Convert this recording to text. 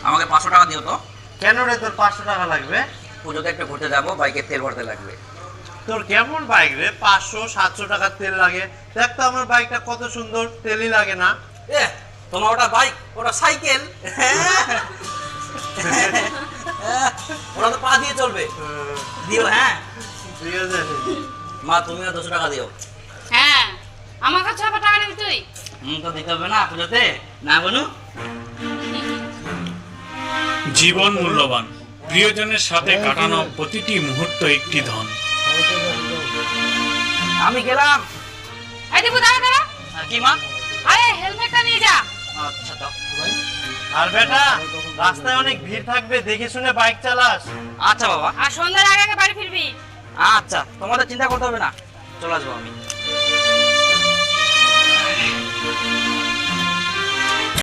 আমাকে 500 টাকা দিও তো। কেন রে, তোর 500 টাকা লাগবে? পুজোতে একটু ঘুরতে যাবো, বাইকের তেল ভরতে লাগবে। তোর কেমন বাইক রে, 500-700 টাকার তেল লাগে? দেখ তো আমার বাইকটা কত সুন্দর, তেলই লাগে না। তোমার ওটা বাইক, ওটা সাইকেল। ওরা তো পা দিয়ে চলবে। দিও। হ্যাঁ ঠিক আছে মা, তুমিও 200 টাকা দিও। হ্যাঁ, আমার কাছে আবার টাকা নিবি তুই? তো দিতে হবে না পুজোতে, না বনু? জীবন মূল্যবান, প্রিয়জনের সাথে কাটানো প্রতিটি মুহূর্ত একটি ধন। আমি গেলাম। এই দেবু, দাঁড়া দাঁড়া। কি মা? আরে হেলমেটটা নিয়ে যা। আচ্ছা দাও। আর বেটা, রাস্তায় অনেক ভিড় থাকবে, দেখে শুনে বাইক চালাস। আচ্ছা বাবা। আর সন্ধ্যার আগে আগে বাড়ি ফিরবি। আচ্ছা, তোমাদের চিন্তা করতে হবে না, চলে আসবো আমি।